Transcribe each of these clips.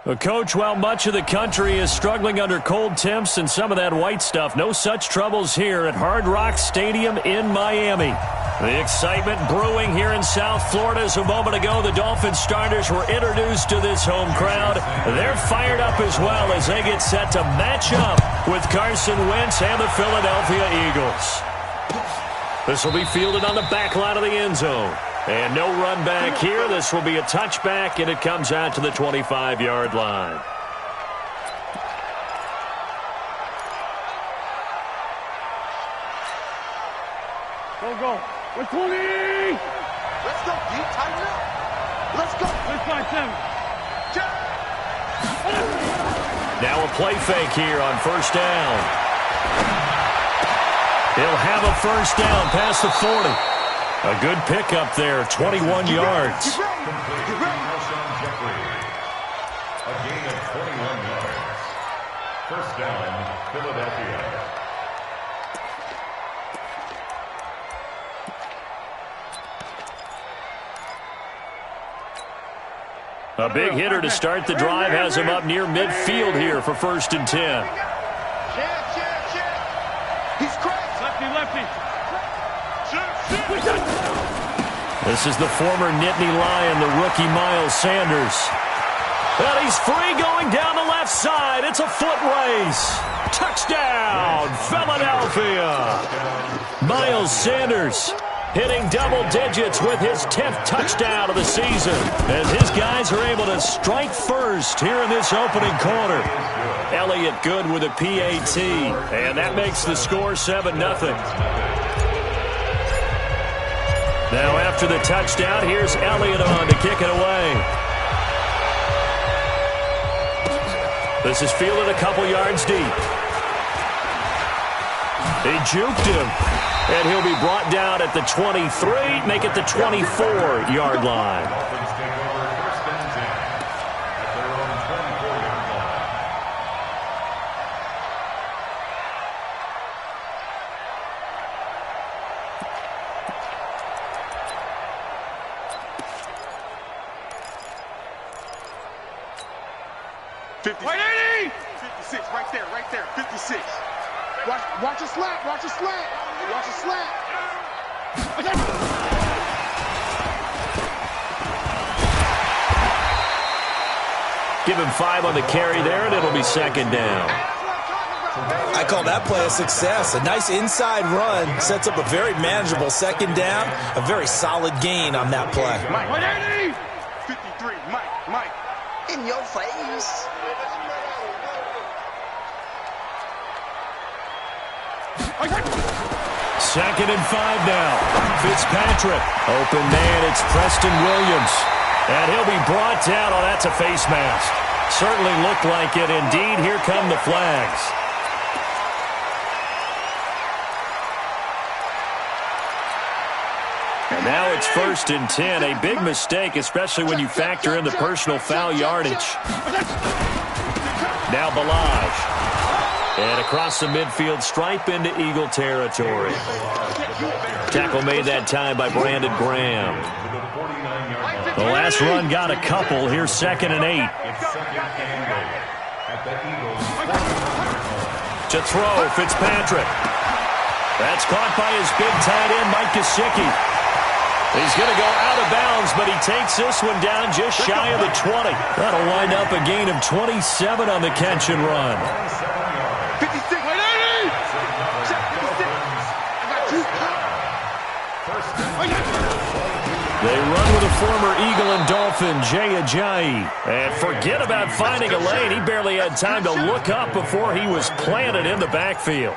Well, Coach, while much of the country is struggling under cold temps and some of that white stuff, no such troubles here at Hard Rock Stadium in Miami. The excitement brewing here in South Florida as a moment ago the Dolphins starters were introduced to this home crowd. They're fired up as well as they get set to match up with Carson Wentz and the Philadelphia Eagles. This will be fielded on the back line of the end zone. And no run back here. This will be a touchback, and it comes out to the 25-yard line. Go. We're 20! Let's go, D. Tighten up. Let's go. 6-5-7. Now a play fake here on first down. He'll have a first down past the 40. A good pickup there, 21 yards. Get ready. A gain of 21 yards. First down, Philadelphia. A big hitter to start the drive has him up near midfield here for 1st and 10. He's crazy. Lefty. This is the former Nittany Lion, the rookie Miles Sanders. And he's free going down the left side. It's a foot race. Touchdown, Philadelphia. Miles Sanders hitting double digits with his 10th touchdown of the season as his guys are able to strike first here in this opening quarter. Elliott good with a PAT, and that makes the score 7-0. Now after the touchdown, here's Elliott on to kick it away. This is fielded a couple yards deep. He juked him, and he'll be brought down at the 23, make it the 24-yard line. Right there, 56. Watch a slant. Give him 5 on the carry there, and it'll be 2nd down. I call that play a success. A nice inside run sets up a very manageable 2nd down. A very solid gain on that play. Mike. 53. Mike. In your face. Second and 5 now. Fitzpatrick. Open man, it's Preston Williams. And he'll be brought down. Oh, that's a face mask. Certainly looked like it. Indeed, here come the flags. And now it's 1st and 10. A big mistake, especially when you factor in the personal foul yardage. Now Balaj. And across the midfield stripe into Eagle territory. Tackle made that time by Brandon Graham. The last run got a couple. Here's 2nd and 8. To throw, Fitzpatrick. That's caught by his big tight end, Mike Gesicki. He's going to go out of bounds, but he takes this one down just shy of the 20. That'll wind up a gain of 27 on the catch and run. 56. They run with a former Eagle and Dolphin, Jay Ajayi. And forget about finding a lane. He barely had time to look up before he was planted in the backfield.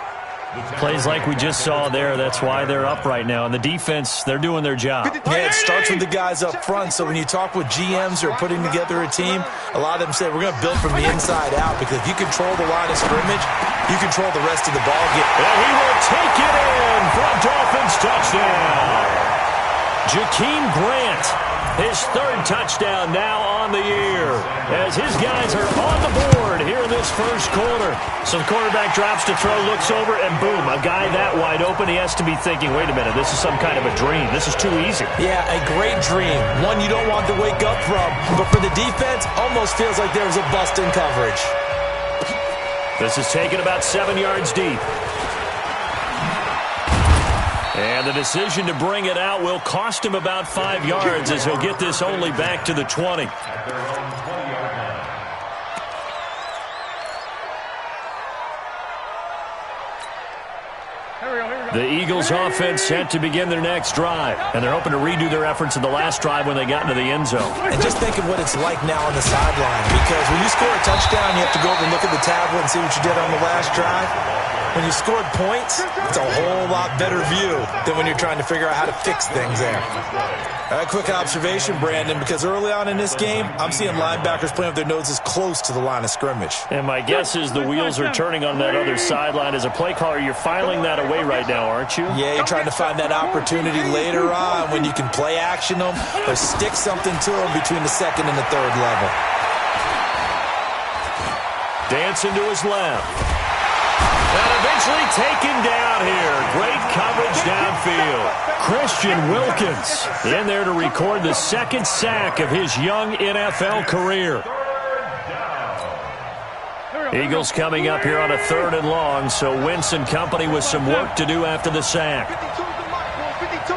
Plays like we just saw there. That's why they're up right now. And the defense, they're doing their job. Yeah, it starts with the guys up front. So when you talk with GMs who are putting together a team, a lot of them say, we're going to build from the inside out, because if you control the line of scrimmage, you control the rest of the ball game. And he will take it in for a Dolphins touchdown. Jakeem Grant, his third touchdown now on the year, as his guys are on the board here in this first quarter. So the quarterback drops to throw, looks over, and boom, a guy that wide open. He has to be thinking, wait a minute, this is some kind of a dream. This is too easy. Yeah, a great dream. One you don't want to wake up from. But for the defense, almost feels like there was a bust in coverage. This is taken about 7 yards deep. And the decision to bring it out will cost him about 5 yards, as he'll get this only back to the 20. The Eagles offense set to begin their next drive, and they're hoping to redo their efforts in the last drive when they got into the end zone. And just think of what it's like now on the sideline, because when you score a touchdown, you have to go over and look at the tablet and see what you did on the last drive. When you scored points, it's a whole lot better view than when you're trying to figure out how to fix things there. A quick observation, Brandon, because early on in this game, I'm seeing linebackers playing with their noses close to the line of scrimmage. And my guess is the wheels are turning on that other sideline. As a play caller, you're filing that away right now, aren't you? Yeah, you're trying to find that opportunity later on when you can play action them or stick something to them between the second and the third level. Dancing to his left. And eventually taken down here. Great coverage downfield. Christian Wilkins in there to record the second sack of his young NFL career. Eagles coming up here on a 3rd and long, so Wentz and company with some work to do after the sack. 52 the mark, 52.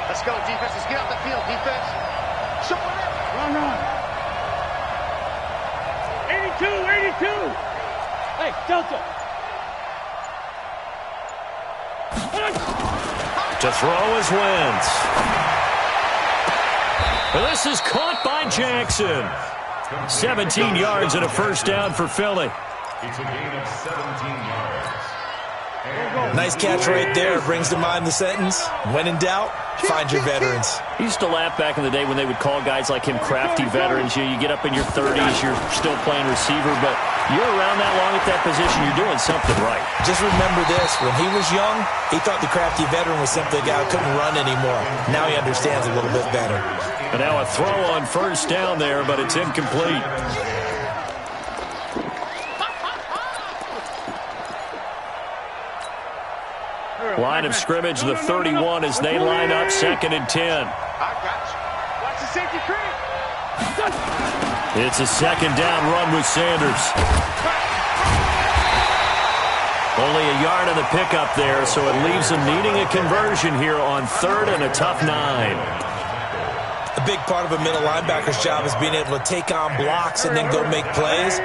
Let's go, defense. Let's get out the field, defense. Show it up. Run. 82. Hey, Delta. To throw is Wentz. Well, this is caught by Jackson. 17 yards and a first down for Philly. It's a gain of 17 yards. Nice catch right there. Brings to mind the sentence, when in doubt, find your veterans. I used to laugh back in the day when they would call guys like him crafty veterans. You get up in your 30s, you're still playing receiver, but you're around that long at that position, you're doing something right. Just remember this, when he was young, he thought the crafty veteran was simply a guy who couldn't run anymore. Now he understands a little bit better. And now a throw on first down there, but it's incomplete. Line of scrimmage, the 31 as they line up 2nd and 10. I got you. Watch the safety creep. It's a 2nd down run with Sanders. Only a yard of the pickup there, so it leaves them needing a conversion here on 3rd and a tough 9. A big part of a middle linebacker's job is being able to take on blocks and then go make plays.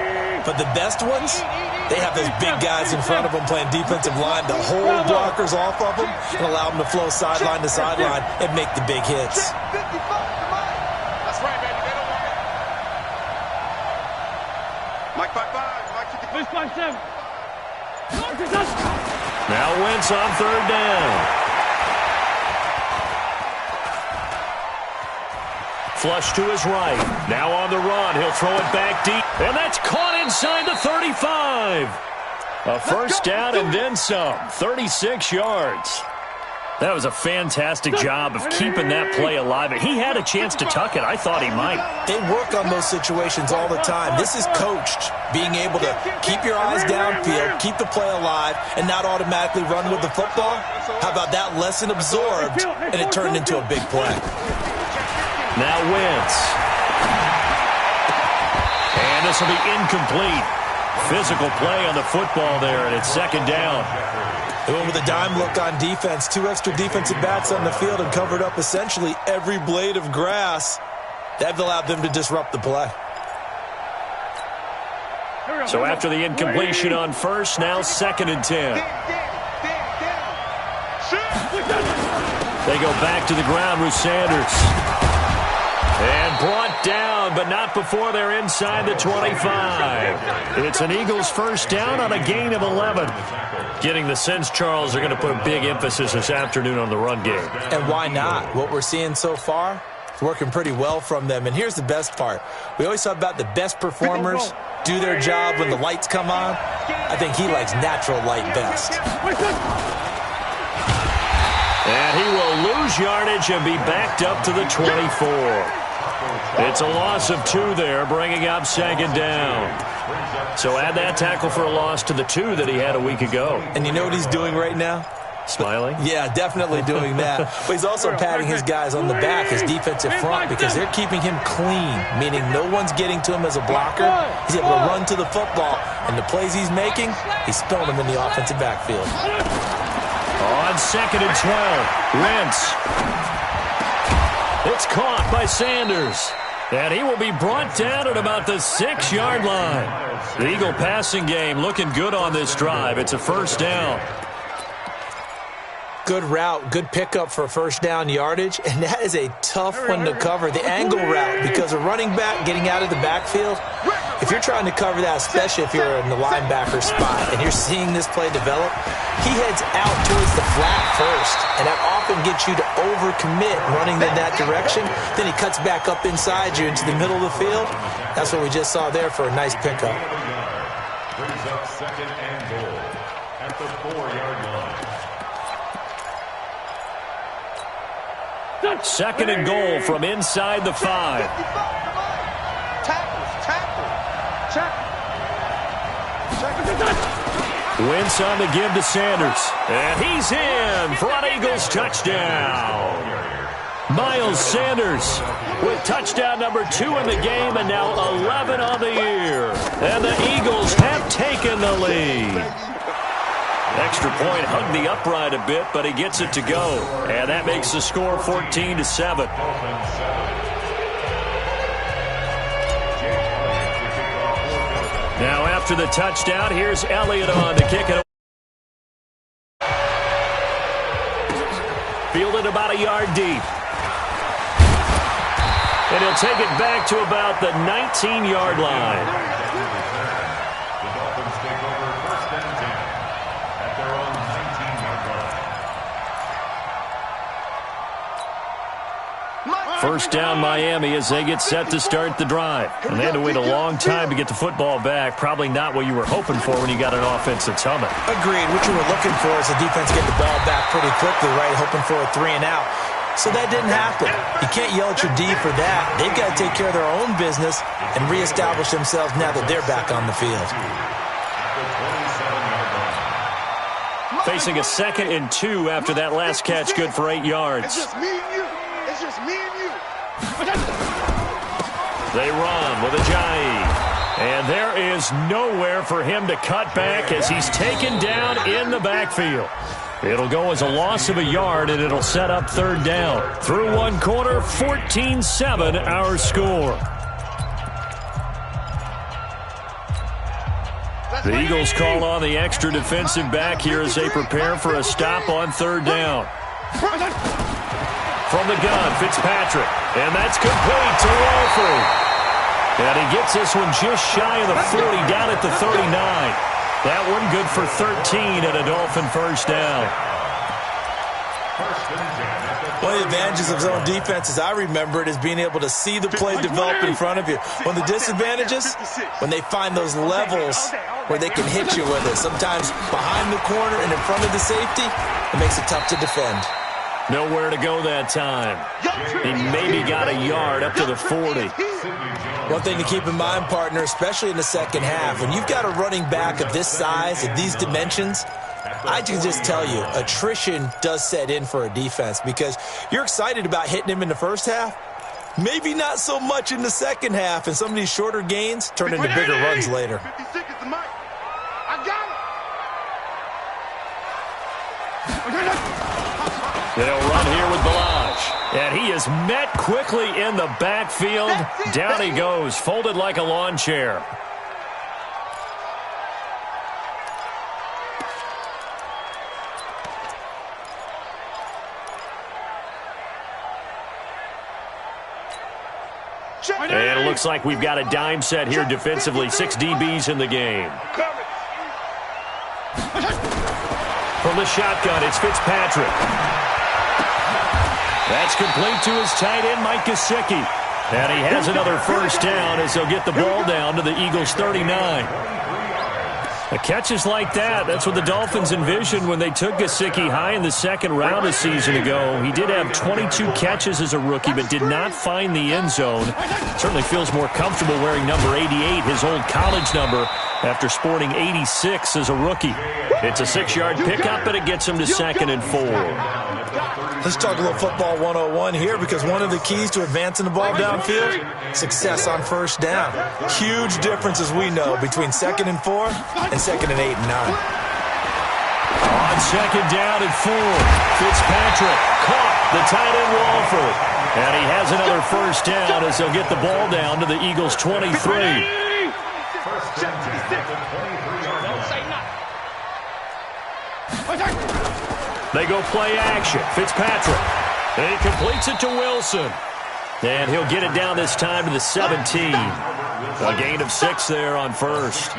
But the best ones, they have those big guys in front of them playing defensive line to hold blockers off of them and allow them to flow sideline to sideline and make the big hits. That's right, baby. They don't want it. Mike 5-5. Mike 50. 5-7. Now Wentz on 3rd down. Flush to his right. Now on the run. He'll throw it back deep. And that's caught inside the 35. A first down and then some. 36 yards. That was a fantastic job of keeping that play alive. He had a chance to tuck it. I thought he might. They work on those situations all the time. This is coached. Being able to keep your eyes downfield, keep the play alive, and not automatically run with the football. How about that lesson absorbed, and it turned into a big play. Now Wentz. And this will be incomplete. Physical play on the football there, and it's 2nd down. They went with a dime look on defense. 2 extra defensive backs on the field and covered up essentially every blade of grass. That allowed them to disrupt the play. So after the incompletion on first, now 2nd and 10. They go back to the ground with Sanders. And brought down, but not before they're inside the 25. It's an Eagles first down on a gain of 11. Getting the sense, Charles, they're going to put a big emphasis this afternoon on the run game. And why not? What we're seeing so far is working pretty well from them. And here's the best part. We always talk about the best performers do their job when the lights come on. I think he likes natural light best. And he will lose lose yardage and be backed up to the 24. It's a loss of 2 there, bringing up second down. So add that tackle for a loss to the 2 that he had a week ago. And you know what he's doing right now? Smiling? Yeah, definitely doing that. But he's also patting his guys on the back, his defensive front, because they're keeping him clean, meaning no one's getting to him as a blocker. He's able to run to the football, and the plays he's making, he's spilling them in the offensive backfield. On 2nd and 12, Wentz. It's caught by Sanders. And he will be brought down at about the 6-yard line. The Eagle passing game looking good on this drive. It's a first down. Good route, good pickup for first down yardage, and that is a tough one to cover, the angle route, because a running back getting out of the backfield, if you're trying to cover that, especially if you're in the linebacker spot and you're seeing this play develop, he heads out towards the flat first, and that often gets you to overcommit running in that direction. Then he cuts back up inside you into the middle of the field. That's what we just saw there for a nice pickup. Brings up 2nd and goal at the 4-yard line. 2nd and goal from inside the 5. Wentz on the give to Sanders. And he's in for an Eagles touchdown. Miles Sanders with touchdown number 2 in the game and now 11 on the year. And the Eagles have taken the lead. Extra point hugged the upright a bit, but he gets it to go. And that makes the score 14-7. Now after the touchdown, here's Elliott on to kick it. Fielded about a yard deep. And he'll take it back to about the 19-yard line. First down Miami as they get set to start the drive. And they had to wait a long time to get the football back. Probably not what you were hoping for when you got an offense that's humming. Agreed. What you were looking for is the defense getting the ball back pretty quickly, right? Hoping for a 3 and out. So that didn't happen. You can't yell at your D for that. They've got to take care of their own business and reestablish themselves now that they're back on the field. Facing a 2nd and 2 after that last catch, good for 8 yards. It's just me and you. It's just me and you. They run with Ajayi. And there is nowhere for him to cut back as he's taken down in the backfield. It'll go as a loss of a yard, and it'll set up 3rd down. Through one quarter, 14-7 our score. The Eagles call on the extra defensive back here as they prepare for a stop on 3rd down. From the gun, Fitzpatrick. And that's complete to Wolford. And he gets this one just shy of the 40, down at the 39. That one good for 13 and a Dolphin first down. One of the advantages of zone defense, as I remember it, is being able to see the play develop in front of you. One of the disadvantages, when they find those levels where they can hit you with it. Sometimes behind the corner and in front of the safety, it makes it tough to defend. Nowhere to go that time. He maybe got a yard up to the 40. One thing to keep in mind, partner, especially in the second half, when you've got a running back of this size, of these dimensions, I can just tell you, attrition does set in for a defense because you're excited about hitting him in the first half. Maybe not so much in the second half, and some of these shorter gains turn into bigger runs later. 56 is the mic. I got it. They'll run here with Balaj. And he is met quickly in the backfield. Down he goes, folded like a lawn chair. And it looks like we've got a dime set here defensively. 6 DBs in the game. From the shotgun, it's Fitzpatrick. That's complete to his tight end, Mike Gesicki. And he has another first down as they'll get the ball down to the Eagles' 39. Catches like that, that's what the Dolphins envisioned when they took Gesicki high in the second round a season ago. He did have 22 catches as a rookie, but did not find the end zone. Certainly feels more comfortable wearing number 88, his old college number, after sporting 86 as a rookie. It's a 6-yard pickup, and it gets him to 2nd and 4. Let's talk a little football 101 here, because one of the keys to advancing the ball downfield, success on first down. Huge difference, as we know, between 2nd and 4 and 2nd and 8 and 9. On 2nd down and 4, Fitzpatrick caught the tight end Walford. And he has another first down as they'll get the ball down to the Eagles' 23. They go play action. Fitzpatrick. And he completes it to Wilson. And he'll get it down this time to the 17. A gain of 6 there on first.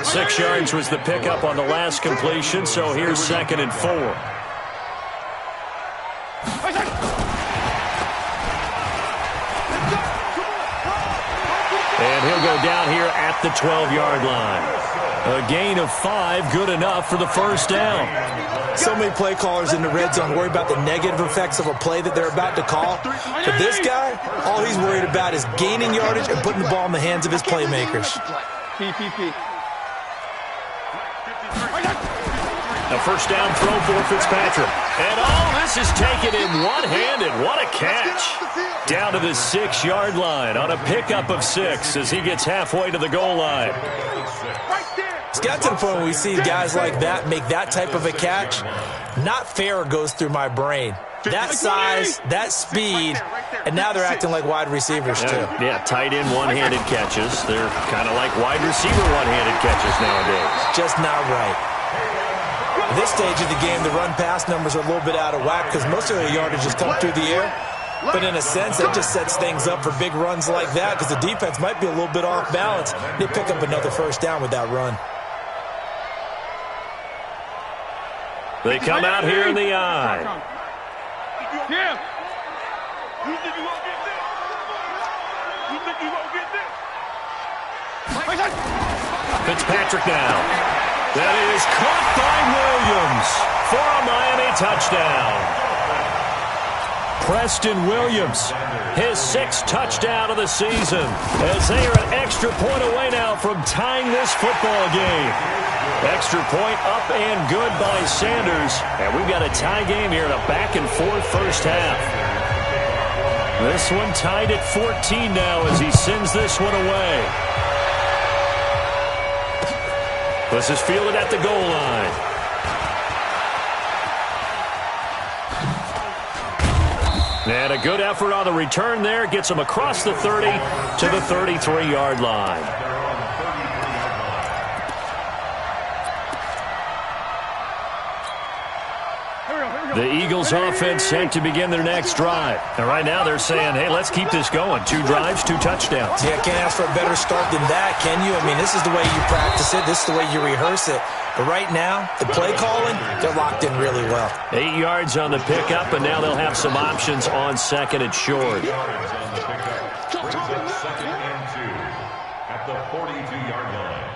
6 yards was the pickup on the last completion, so here's 2nd and 4. And he'll go down here at the 12-yard line. A gain of 5, good enough for the first down. So many play callers in the red zone worry about the negative effects of a play that they're about to call. For this guy, all he's worried about is gaining yardage and putting the ball in the hands of his playmakers. A first down throw for Fitzpatrick. And this is taken in one-handed. What a catch. Down to the 6-yard line on a pickup of 6 as he gets halfway to the goal line. It's got to the point where we see guys like that make that type of a catch. Not fair goes through my brain. That size, that speed, and now they're acting like wide receivers too. Yeah, tight end one-handed catches. They're kind of like wide receiver one-handed catches nowadays. Just not right. At this stage of the game, the run-pass numbers are a little bit out of whack because most of the yardage has come through the air. But in a sense, that just sets things up for big runs like that because the defense might be a little bit off balance. They pick up another first down with that run. They come out here in the eye. Fitzpatrick now. That is caught by Williams for a Miami touchdown. Preston Williams, his 6th touchdown of the season, as they are an extra point away now from tying this football game. Extra point up and good by Sanders. And we've got a tie game here in a back-and-forth first half. This one tied at 14 now as he sends this one away. This is fielded at the goal line. And a good effort on the return there. Gets him across the 30 to the 33-yard line. The Eagles offense set to begin their next drive. And right now they're saying, hey, let's keep this going. 2 drives, 2 touchdowns. Yeah, can't ask for a better start than that, can you? I mean, this is the way you practice it. This is the way you rehearse it. But right now, the play calling, they're locked in really well. 8 yards on the pickup, and now they'll have some options on 2nd and short. 2 at the 42-yard line.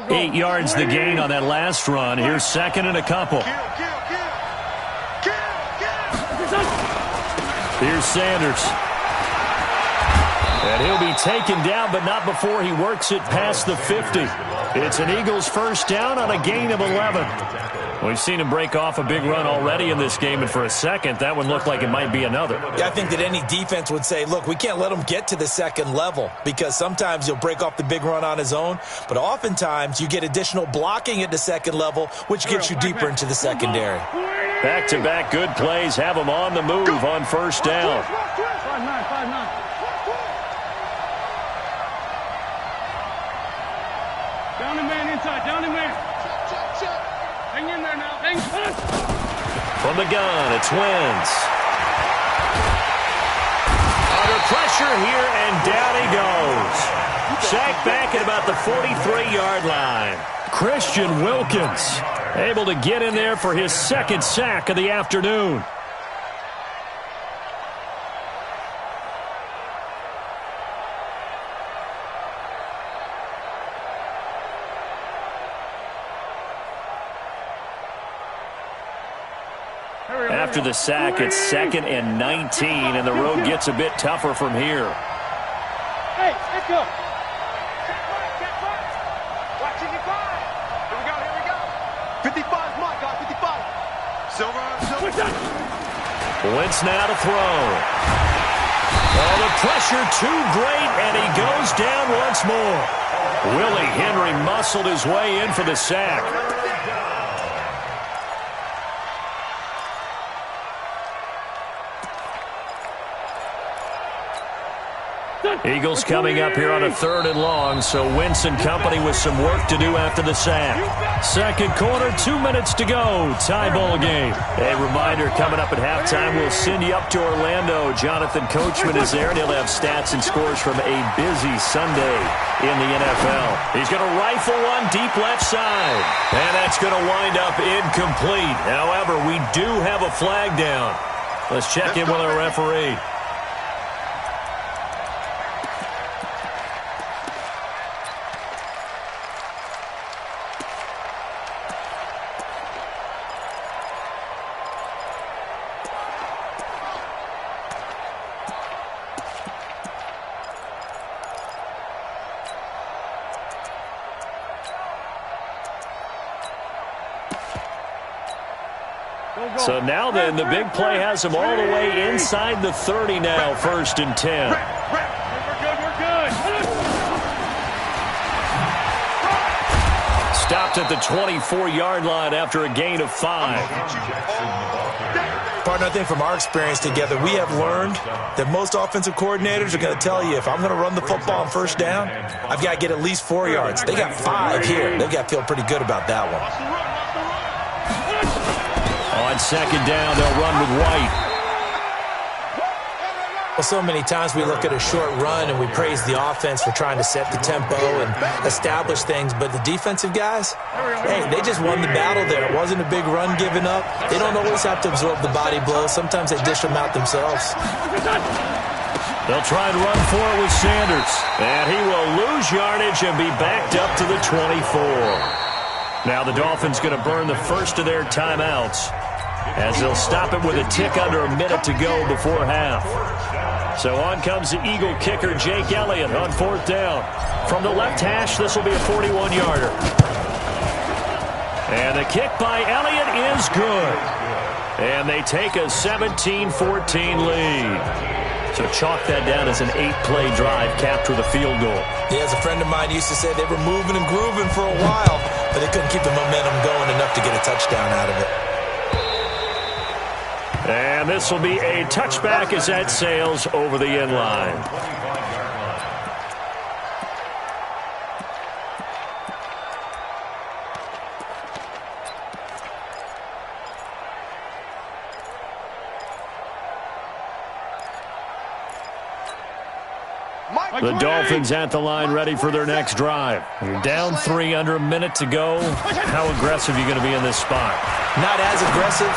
8 yards the gain on that last run. Here's 2nd and a couple. Here's Sanders. And he'll be taken down, but not before he works it past the 50. It's an Eagles first down on a gain of 11. We've seen him break off a big run already in this game, and for a second, that one looked like it might be another. Yeah, I think that any defense would say, look, we can't let him get to the 2nd level because sometimes he'll break off the big run on his own, but oftentimes you get additional blocking at the 2nd level, which gets you deeper into the secondary. Back-to-back good plays have him on the move on first down. 5-9. Down the man inside, down the man. Hang in there now. Hang. From the gun, it's Wentz. Under pressure here, and down he goes. Sacked back at about the 43-yard line. Christian Wilkins able to get in there for his 2nd sack of the afternoon. after the sack. It's 2nd and 19, and the road gets a bit tougher from here. Hey, let's go. Watching your five. Here we go. 55 is mine, guys. 55. Silver. Wentz now to throw. Oh, the pressure too great, and he goes down once more. Willie Henry muscled his way in for the sack. Eagles coming up here on a 3rd and long, so Wentz and company with some work to do after the sack. Second quarter, 2 minutes to go. Tie ball game. A reminder, coming up at halftime, we'll send you up to Orlando. Jonathan Coachman is there, and he'll have stats and scores from a busy Sunday in the NFL. He's going to rifle one deep left side, and that's going to wind up incomplete. However, we do have a flag down. Let's check in with our referee. So now then, the big play has him all the way inside the 30 now, 1st and 10. We're good. Stopped at the 24-yard line after a gain of 5. Partner, I think from our experience together, we have learned that most offensive coordinators are going to tell you, if I'm going to run the football on 1st down, I've got to get at least 4 yards. They got 5 here. They've got to feel pretty good about that one. On 2nd down, they'll run with White. Well, so many times we look at a short run and we praise the offense for trying to set the tempo and establish things, but the defensive guys, hey, they just won the battle there. It wasn't a big run given up. They don't always have to absorb the body blows. Sometimes they dish them out themselves. They'll try and run for it with Sanders, and he will lose yardage and be backed up to the 24. Now the Dolphins going to burn the first of their timeouts, as they'll stop it with a tick under a minute to go before half. So on comes the Eagle kicker, Jake Elliott, on 4th down. From the left hash, this will be a 41-yarder. And the kick by Elliott is good. And they take a 17-14 lead. So chalk that down as an 8-play drive, capped with a field goal. Yeah, as a friend of mine used to say, they were moving and grooving for a while, but they couldn't keep the momentum going enough to get a touchdown out of it. And this will be a touchback as that sails over the end line. The Dolphins at the line, ready for their next drive. You're down 3, under a minute to go. How aggressive are you going to be in this spot? Not as aggressive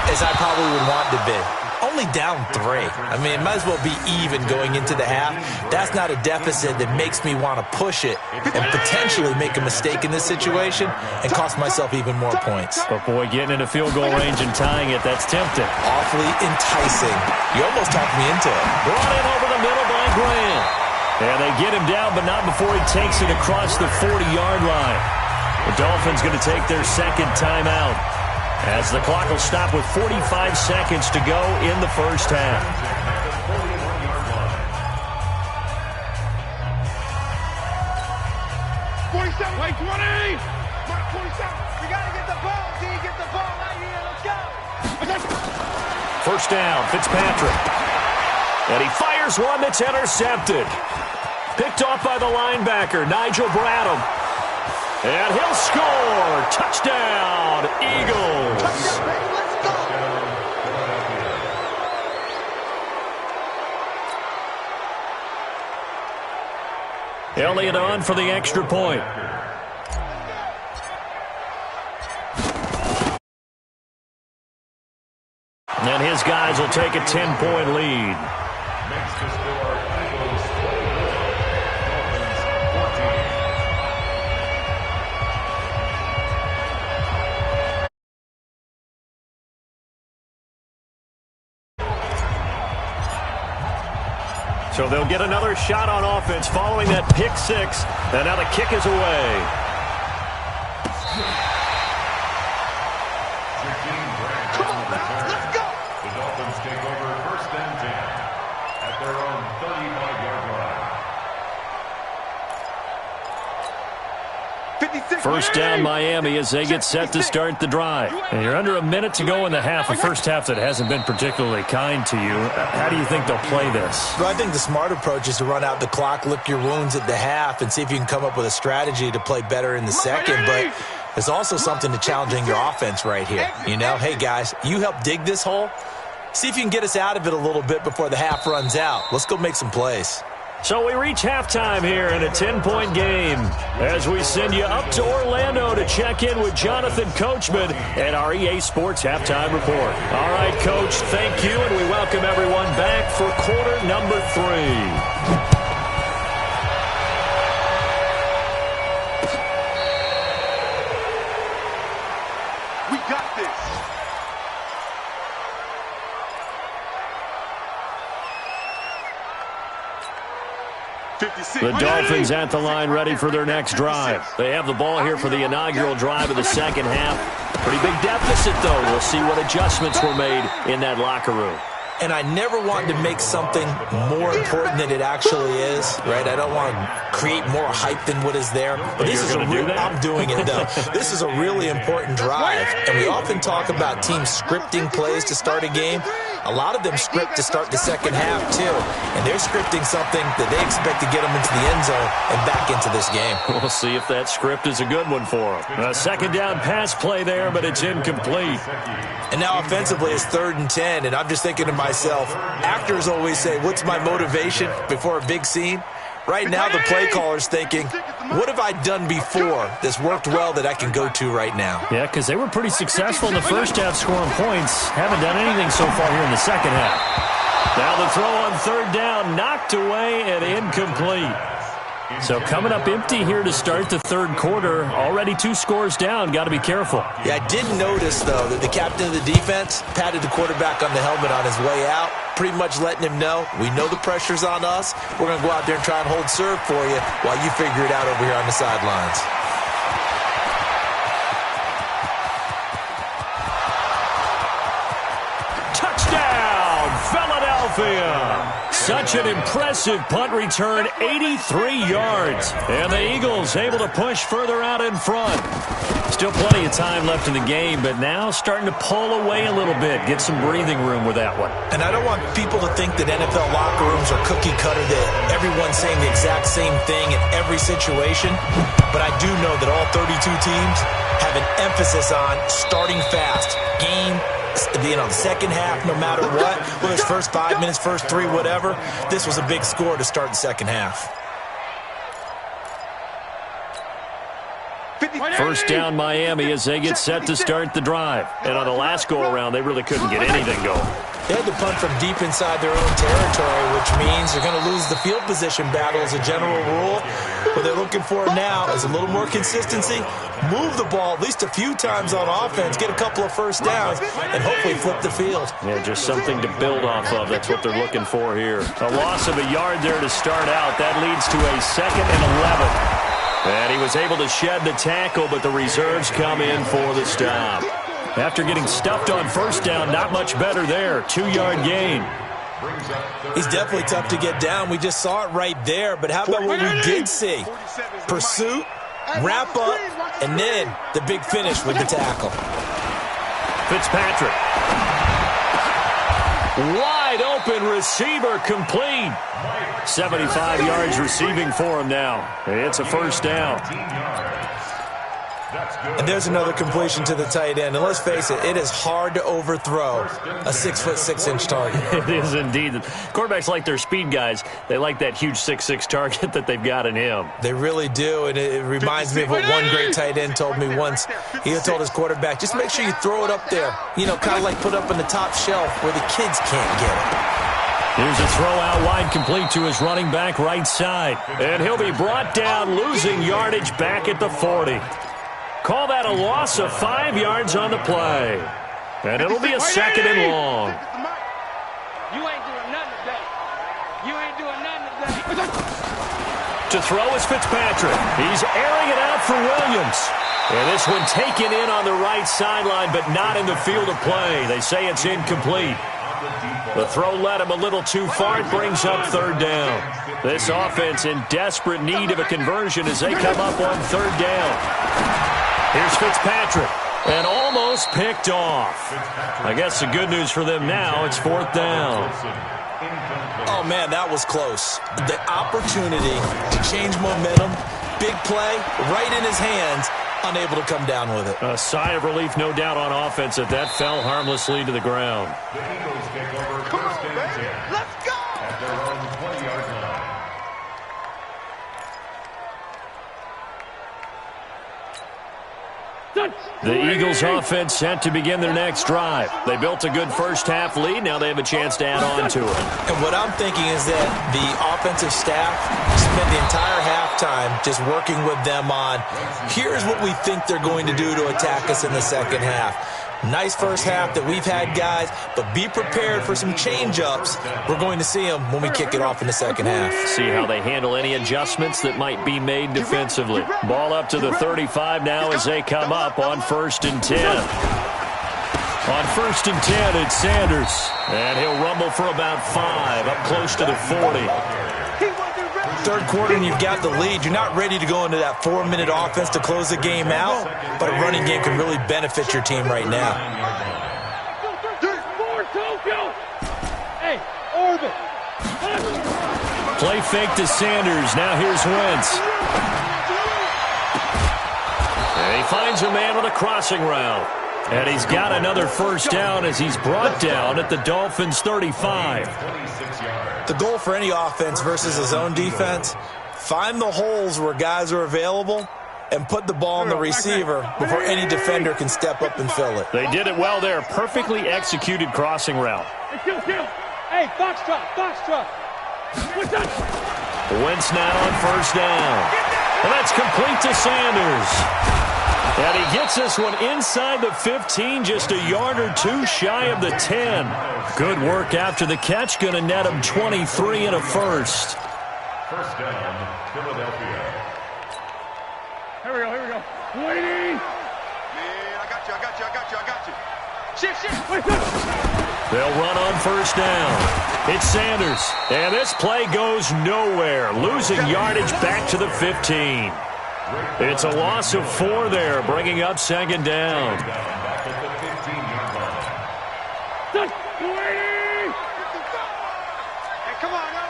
as I probably would want to be. Only down 3. I mean, it might as well be even going into the half. That's not a deficit that makes me want to push it and potentially make a mistake in this situation and cost myself even more points. But boy, getting into field goal range and tying it, that's tempting. Awfully enticing. You almost talked me into it. Brought in over the middle by Graham. And they get him down, but not before he takes it across the 40-yard line. The Dolphins going to take their 2nd timeout, as the clock will stop with 45 seconds to go in the first half. 47, wait, 20! 47. We got to get the ball, D. Get the ball out here. Let's go. First down, Fitzpatrick. And he fires one that's intercepted. Picked off by the linebacker, Nigel Bradham. And he'll score. Touchdown, Eagles. Touchdown, baby. Let's go. Elliott on for the extra point. And his guys will take a 10-point lead. So they'll get another shot on offense following that pick six. And now the kick is away. Come on, man. Let's go. The Dolphins take over 1st and 10 at their own 35-yard line. 56. First down Miami as they get set to start the drive. And you're under a minute to go in the half, a first half that hasn't been particularly kind to you. How do you think they'll play this? Well, I think the smart approach is to run out the clock, lick your wounds at the half, and see if you can come up with a strategy to play better in the second. But there's also something to challenging your offense right here. You know, hey, guys, you help dig this hole. See if you can get us out of it a little bit before the half runs out. Let's go make some plays. So we reach halftime here in a 10-point game as we send you up to Orlando to check in with Jonathan Coachman at our EA Sports Halftime Report. All right, Coach, thank you, and we welcome everyone back for quarter number 3. The Dolphins at the line ready for their next drive. They have the ball here for the inaugural drive of the second half. Pretty big deficit, though. We'll see what adjustments were made in that locker room. And I never want to make something more important than it actually is, right? I don't want to create more hype than what is there. But this is I'm doing it, though. This is a really important drive. And we often talk about teams scripting plays to start a game. A lot of them script to start the second half, too. And they're scripting something that they expect to get them into the end zone and back into this game. We'll see if that script is a good one for them. A second down pass play there, but it's incomplete. And now offensively it's 3rd and 10, and I'm just thinking to myself, actors always say, what's my motivation before a big scene? Right now the play caller's thinking, what have I done before that's worked well that I can go to right now? Yeah, because they were pretty successful in the first half scoring points. Haven't done anything so far here in the second half. Now the throw on 3rd down, knocked away and incomplete. So coming up empty here to start the 3rd quarter. Already 2 scores down. Got to be careful. Yeah, I did notice, though, that the captain of the defense patted the quarterback on the helmet on his way out, pretty much letting him know, we know the pressure's on us. We're going to go out there and try and hold serve for you while you figure it out over here on the sidelines. Touchdown, Philadelphia! Such an impressive punt return, 83 yards. And the Eagles able to push further out in front. Still plenty of time left in the game, but now starting to pull away a little bit, get some breathing room with that one. And I don't want people to think that NFL locker rooms are cookie cutter, that everyone's saying the exact same thing in every situation. But I do know that all 32 teams have an emphasis on starting fast. Game, the second half, no matter what, whether it's first 5 minutes, first 3, whatever, this was a big score to start the second half. First down Miami as they get set to start the drive. And on the last go-around, they really couldn't get anything going. They had to punt from deep inside their own territory, which means they're going to lose the field position battle as a general rule. What they're looking for now is a little more consistency, move the ball at least a few times on offense, get a couple of first downs, and hopefully flip the field. Yeah, just something to build off of. That's what they're looking for here. A loss of a yard there to start out. That leads to a 2nd and 11. And he was able to shed the tackle, but the reserves come in for the stop. After getting stuffed on first down, not much better there. 2-yard gain. He's definitely tough to get down. We just saw it right there. But how about what we did see? Pursuit, wrap up, and then the big finish with the tackle. Fitzpatrick. Wide open receiver complete. 75 yards receiving for him now. It's a first down. And there's another completion to the tight end. And let's face it, it is hard to overthrow a 6'6" target. It is indeed. Quarterbacks like their speed guys. They like that huge 6'6" target that they've got in him. They really do. And it reminds me of what one great tight end told me once. He told his quarterback, just make sure you throw it up there. You know, kind of like put up on the top shelf where the kids can't get it. Here's a throw out wide complete to his running back right side. And he'll be brought down, losing yardage back at the 40. Call that a loss of 5 yards on the play. And it'll be a 2nd and long. You ain't doing nothing today. You ain't doing nothing. to throw is Fitzpatrick. He's airing it out for Williams. And this one taken in on the right sideline, but not in the field of play. They say it's incomplete. The throw led him a little too far. It brings up third down. This offense in desperate need of a conversion as they come up on third down. Here's Fitzpatrick. And almost picked off. I guess the good news for them now, it's fourth down. Oh, man, that was close. The opportunity to change momentum, big play, right in his hands, unable to come down with it. A sigh of relief, no doubt, on offense that fell harmlessly to the ground. The Eagles take over first and 10. Let's go! At their own 20-yard line. The Eagles offense set to begin their next drive. They built a good first-half lead. Now they have a chance to add on to it. And what I'm thinking is that the offensive staff spent the entire halftime just working with them on, here's what we think they're going to do to attack us in the second half. Nice first half that we've had, guys, but be prepared for some change-ups. We're going to see them when we kick it off in the second half. See how they handle any adjustments that might be made defensively. Ball up to the 35 now as they come up on 1st and 10. On 1st and 10, it's Sanders. And he'll rumble for about 5, up close to the 40. Third quarter and you've got the lead. You're not ready to go into that 4-minute offense to close the game out, but a running game can really benefit your team right now. Play fake to Sanders. Now here's Wentz. And he finds a man with a crossing route. And he's got another first down as he's brought down at the Dolphins' 35. The goal for any offense versus a zone defense, find the holes where guys are available and put the ball on the receiver before any defender can step up and fill it. They did it well there. Perfectly executed crossing route. Hey, box truck. Wentz now on first down. And that's complete to Sanders. And he gets this one inside the 15, just a yard or two shy of the 10. Good work after the catch. Going to net him 23 and a first. First down, Philadelphia. Here we go. Waiting. Man, I got you. Shift. Wait, They'll run on first down. It's Sanders. And this play goes nowhere. Losing yardage back to the 15. It's a loss of 4 there, bringing up second down. Back at the 15-yard line. Waiting. Hey, come on now.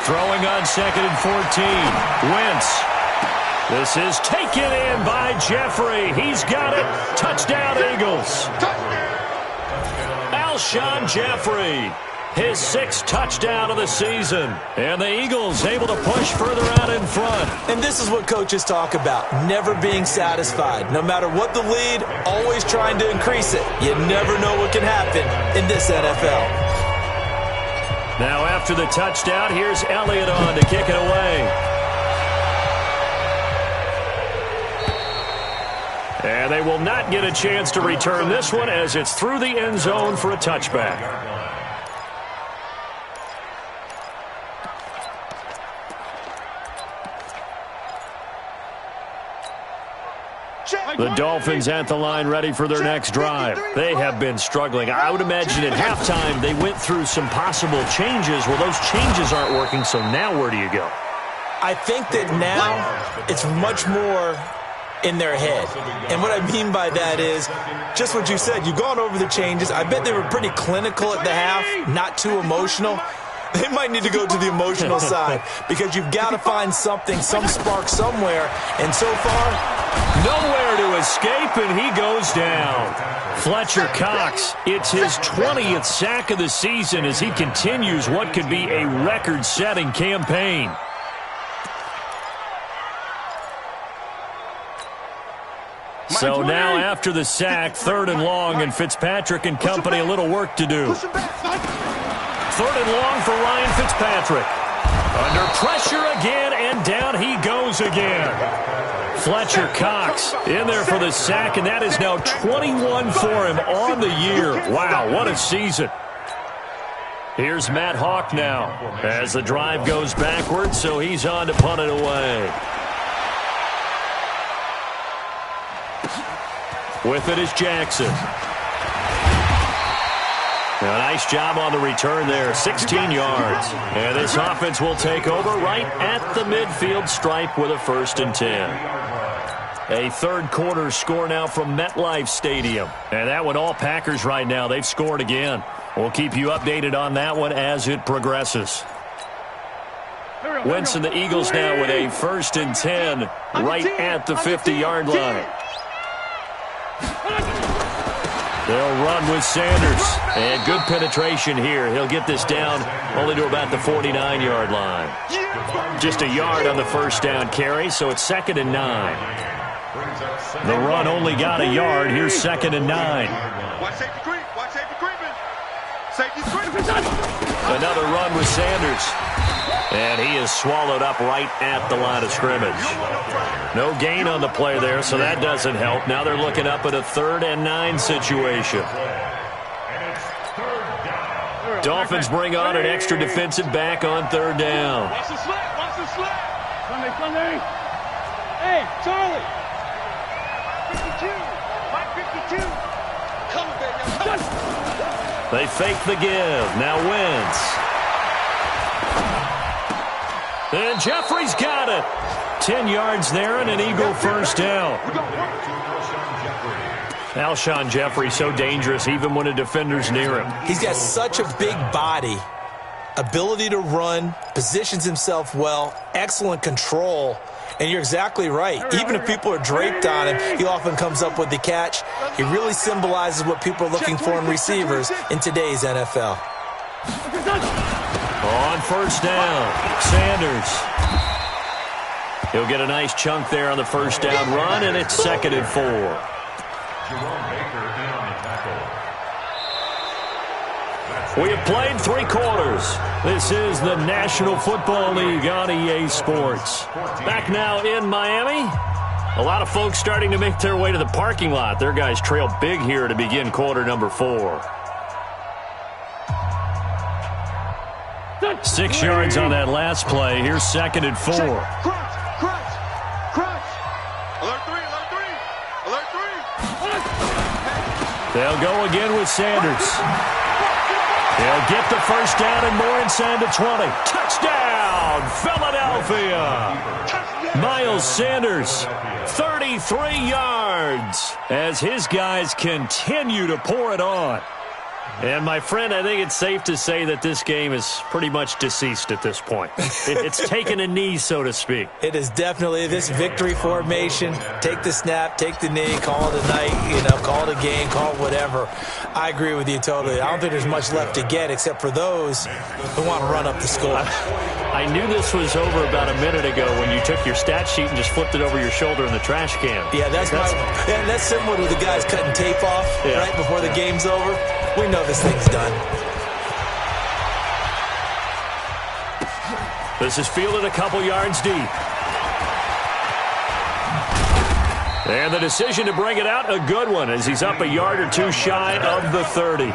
Throwing on 2nd and 14. Wentz. This is taken in by Jeffrey. He's got it. Touchdown, Eagles. Alshon Jeffrey. His 6th touchdown of the season. And the Eagles able to push further out in front. And this is what coaches talk about, never being satisfied. No matter what the lead, always trying to increase it. You never know what can happen in this NFL. Now after the touchdown, here's Elliott on to kick it away. And they will not get a chance to return this one as it's through the end zone for a touchback. The Dolphins at the line ready for their next drive. They have been struggling. I would imagine at halftime they went through some possible changes. Well, those changes aren't working, so now where do you go? I think that now it's much more in their head. And what I mean by that is just what you said. You've gone over the changes. I bet they were pretty clinical at the half, not too emotional. They might need to go to the emotional side because you've got to find something, some spark somewhere. And so far, nowhere to escape, and he goes down. Fletcher Cox, it's his 20th sack of the season as he continues what could be a record-setting campaign. So now after the sack, 3rd and long, and Fitzpatrick and company a little work to do. 3rd and long for Ryan Fitzpatrick. Under pressure again, and down he goes again. Fletcher Cox in there for the sack, and that is now 21 for him on the year. Wow, what a season. Here's Matt Hawk now as the drive goes backwards, so he's on to punt it away. With it is Jackson. A nice job on the return there, 16 yards. And this offense will take over right at the midfield stripe with a 1st and 10. A third quarter score now from MetLife Stadium. And that one all Packers right now. They've scored again. We'll keep you updated on that one as it progresses. Wentz and the Eagles now with a 1st and 10 right at the 50-yard line. They'll run with Sanders. And good penetration here. He'll get this down only to about the 49-yard line. Just a yard on the first down carry, so it's 2nd and 9. The run only got a yard. Here's 2nd and 9. Watch safety creep. Watch safety creeping. Safety's creeping. Another run with Sanders. And he is swallowed up right at the line of scrimmage. No gain on the play there, so that doesn't help. Now they're looking up at a 3rd and 9 situation. Dolphins bring on an extra defensive back on 3rd down. Watch the slap. Watch the slap. Sunday. Hey, Charlie. 52. 552. Come, baby. They fake the give. Now Wentz. And Jeffrey's got it. 10 yards there and an Eagle 1st down. Alshon Jeffrey so dangerous even when a defender's near him. He's got such a big body, ability to run, positions himself well, excellent control. And you're exactly right. Even if people are draped on him, he often comes up with the catch. He really symbolizes what people are looking for in receivers in today's NFL. On 1st down, Sanders. He'll get a nice chunk there on the 1st down run, and it's 2nd and 4. We have played 3 quarters. This is the National Football League on EA Sports. Back now in Miami. A lot of folks starting to make their way to the parking lot. Their guys trail big here to begin quarter number 4. 6 yards on that last play. Here's 2nd and 4. Crunch. Alert 3. They'll go again with Sanders. They'll get the 1st down and more inside the 20. Touchdown, Philadelphia. Miles Sanders, 33 yards as his guys continue to pour it on. And, my friend, I think it's safe to say that this game is pretty much deceased at this point. It's taken a knee, so to speak. It is definitely this victory formation. Take the snap, take the knee, call it a night, call it a game, call it whatever. I agree with you totally. I don't think there's much left to get except for those who want to run up the score. I knew this was over about a minute ago when you took your stat sheet and just flipped it over your shoulder in the trash can. Yeah, that's similar to the guys cutting tape off right before the game's over. We know this thing's done. This is fielded a couple yards deep. And the decision to bring it out, a good one, as he's up a yard or 2 shy of the 30.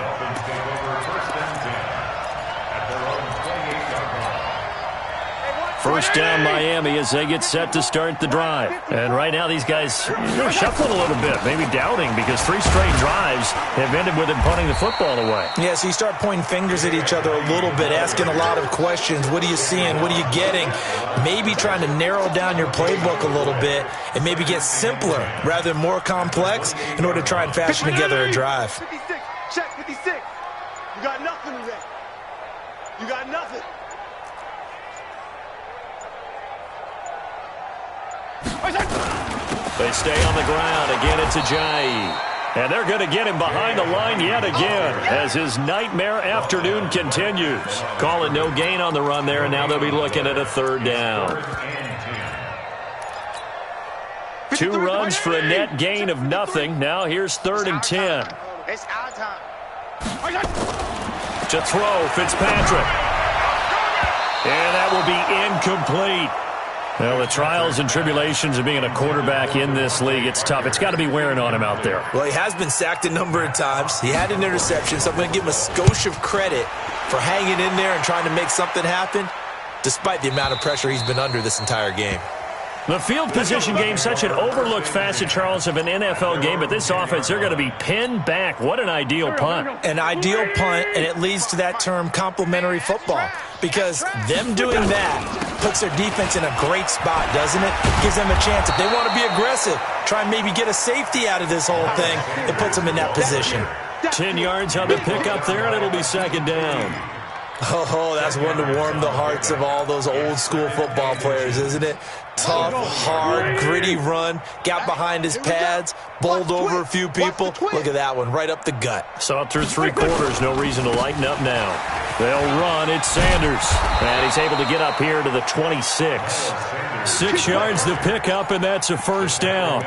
First down Miami as they get set to start the drive. And right now these guys are shuffling a little bit, maybe doubting, because 3 straight drives have ended with them punting the football away. Yeah, so you start pointing fingers at each other a little bit, asking a lot of questions. What are you seeing? What are you getting? Maybe trying to narrow down your playbook a little bit and maybe get simpler rather than more complex in order to try and fashion together a drive. 56. Check 56. You got nothing today. You got nothing. They stay on the ground. Again, it's Ajayi. And they're going to get him behind the line yet again as his nightmare afternoon continues. Calling no gain on the run there, and now they'll be looking at a 3rd down. 2 runs for a net gain of nothing. Now here's 3rd and 10. It's our time. To throw, Fitzpatrick. And that will be incomplete. Well, the trials and tribulations of being a quarterback in this league, it's tough. It's got to be wearing on him out there. Well, he has been sacked a number of times. He had an interception, so I'm going to give him a skosh of credit for hanging in there and trying to make something happen, despite the amount of pressure he's been under this entire game. The field position game, such an overlooked facet, Charles, of an NFL game, but this offense, they're going to be pinned back. What an ideal punt. An ideal punt, and it leads to that term complementary football, because them doing that puts their defense in a great spot, doesn't it? Gives them a chance. If they want to be aggressive, try and maybe get a safety out of this whole thing, it puts them in that position. 10 yards on the pickup there, and it'll be second down. Oh, that's one to warm the hearts of all those old-school football players, isn't it? Tough, hard, gritty run, got behind his pads, bowled over a few people. Look at that one, right up the gut. Saw it through 3 quarters, no reason to lighten up now. They'll run, it's Sanders, and he's able to get up here to the 26. 6 yards the pickup, and that's a first down.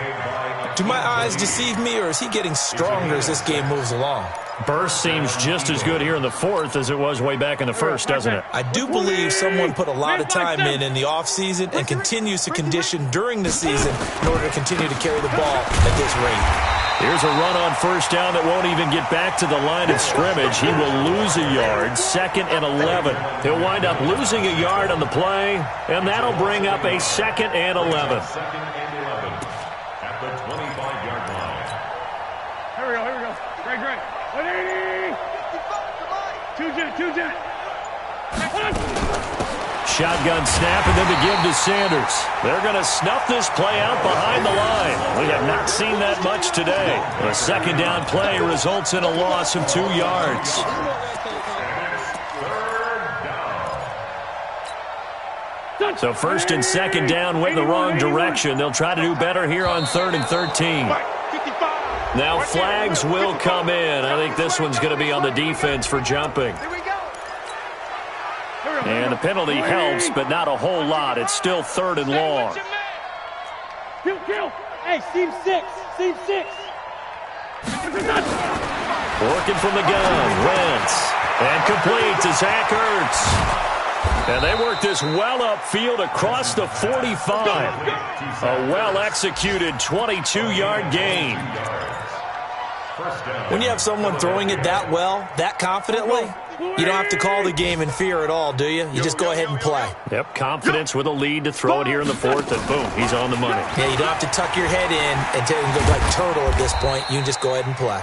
Do my eyes deceive me, or is he getting stronger as this game moves along? Burst seems just as good here in the fourth as it was way back in the first, doesn't it? I do believe someone put a lot of time in the offseason and continues to condition during the season in order to continue to carry the ball at this rate. Here's a run on first down that won't even get back to the line of scrimmage. He will lose a yard, 2nd and 11. He'll wind up losing a yard on the play, and that'll bring up a 2nd and 11. At the 25-yard line. Here we go. Great. 180. Two jet. Shotgun snap, and then to give to Sanders. They're going to snuff this play out behind the line. We have not seen that much today. A second down play results in a loss of 2 yards. So first and second down went in the wrong direction. They'll try to do better here on 3rd and 13. Now flags will come in. I think this one's going to be on the defense for jumping. And the penalty helps, but not a whole lot. It's still 3rd and long. Kill. Hey, seam 6. Working from the gun. Wentz. And complete to Zach Ertz. And they work this well upfield across the 45. A well-executed 22-yard gain. When you have someone throwing it that well, that confidently, you don't have to call the game in fear at all, do you? You just go ahead and play. Yep, confidence with a lead to throw it here in the fourth, and boom, he's on the money. Yeah, you don't have to tuck your head in and go like turtle at this point. You can just go ahead and play.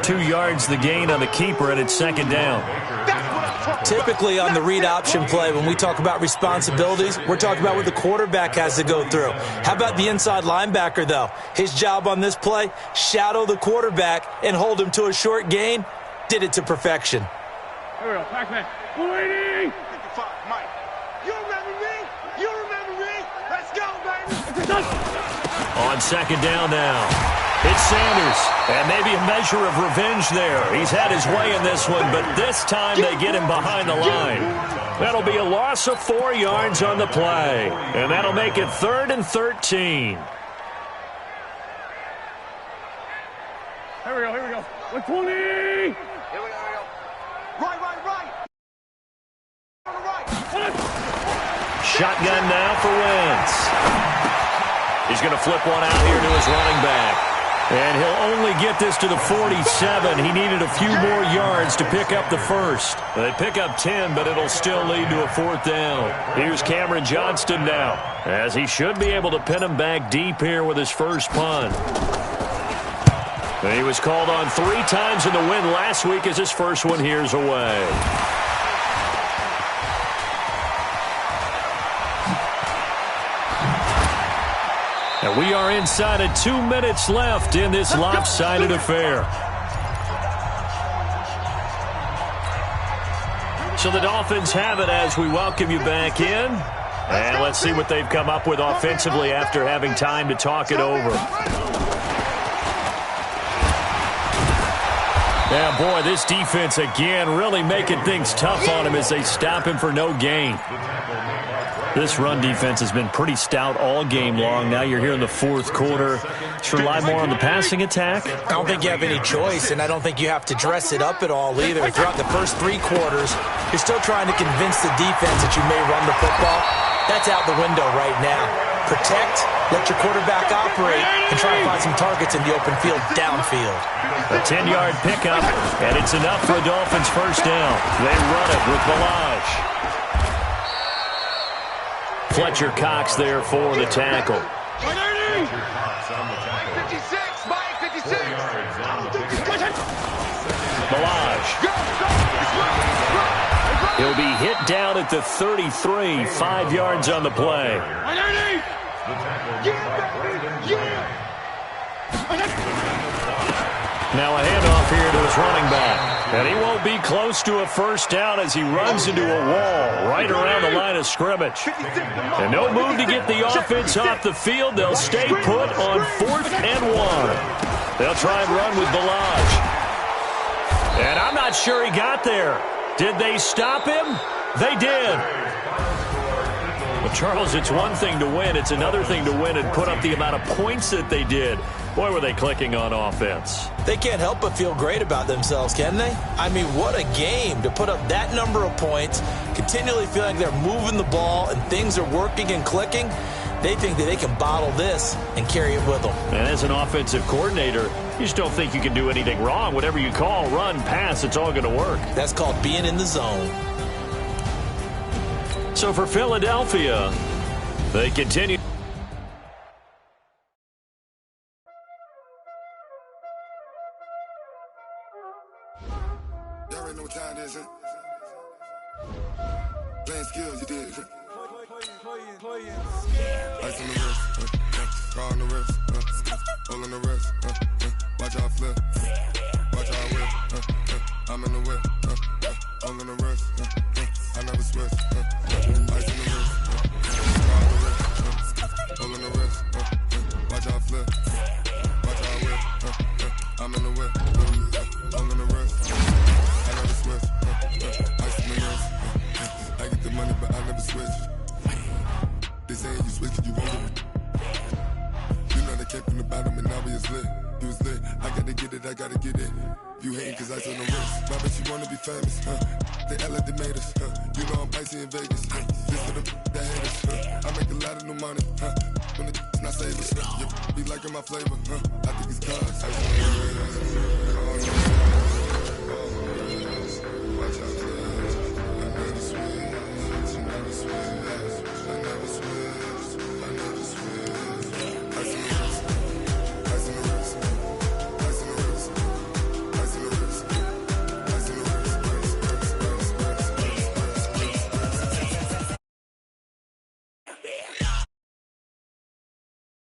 2 yards the gain on the keeper, and it's second down. Typically on the read option play, when we talk about responsibilities, we're talking about what the quarterback has to go through. How about the inside linebacker, though? His job on this play, shadow the quarterback and hold him to a short gain. Did it to perfection. Here we go, Pac-Man. 180. 55, Mike. You remember me? Let's go, baby. On second down now. It's Sanders, and maybe a measure of revenge there. He's had his way in this one, but this time they get him behind the line. That'll be a loss of 4 yards on the play, and that'll make it 3rd and 13. Here we go. 120. Here we go. Right. Shotgun now for Wentz. He's going to flip one out here to his running back. And he'll only get this to the 47. He needed a few more yards to pick up the first. They pick up 10, but it'll still lead to a 4th down. Here's Cameron Johnston now, as he should be able to pin him back deep here with his first punt. And he was called on 3 times in the win last week as his first one here's away. And we are inside of 2 minutes left in this lopsided affair. So the Dolphins have it as we welcome you back in. And let's see what they've come up with offensively after having time to talk it over. Yeah, boy, this defense again really making things tough on him as they stop him for no gain. This run defense has been pretty stout all game long. Now you're here in the fourth quarter. Just rely more on the passing attack. I don't think you have any choice, and I don't think you have to dress it up at all either. Throughout the first 3 quarters, you're still trying to convince the defense that you may run the football. That's out the window right now. Protect, let your quarterback operate, and try to find some targets in the open field downfield. A 10-yard pickup, and it's enough for a Dolphins first down. They run it with Balaj. Fletcher Cox there for the tackle. 56, Mike, 56. Balaj. He'll be hit down at the 33, 5 yards on the play. Now a handoff here to his running back. And he won't be close to a first down as he runs into a wall right around the line of scrimmage. And no move to get the offense off the field. They'll stay put on 4th and 1. They'll try and run with Balaj. And I'm not sure he got there. Did they stop him? They did. But, Charles, it's one thing to win. It's another thing to win and put up the amount of points that they did. Boy, were they clicking on offense. They can't help but feel great about themselves, can they? I mean, what a game to put up that number of points, continually feeling they're moving the ball and things are working and clicking. They think that they can bottle this and carry it with them. And as an offensive coordinator, you just don't think you can do anything wrong. Whatever you call, run, pass, it's all going to work. That's called being in the zone. So for Philadelphia, they continue. Y'all already know what time it is, huh? Playing skills, you did, huh? Ice on the wrist, car on the wrist, hole in the wrist, watch how I flip, watch how I whip, I'm in the whip, hole in the wrist, I never switch, ice on the wrist, car on the wrist, hole in the wrist, watch how I flip, watch how I whip, I'm in the whip, hole in the wrist, I never switch, ice on the wrist, I get the money but I never switch. They saying you switch it, you won't. You know they came from the bottom and now we is lit. You was lit, I gotta get it, I gotta get it. You hating cause I on the wrist. My bitch, you wanna be famous, They act like they made us, You know I'm icy in Vegas, This for the that haters, I make a lot of new money, When the not save us, Be liking my flavor, I think it's cause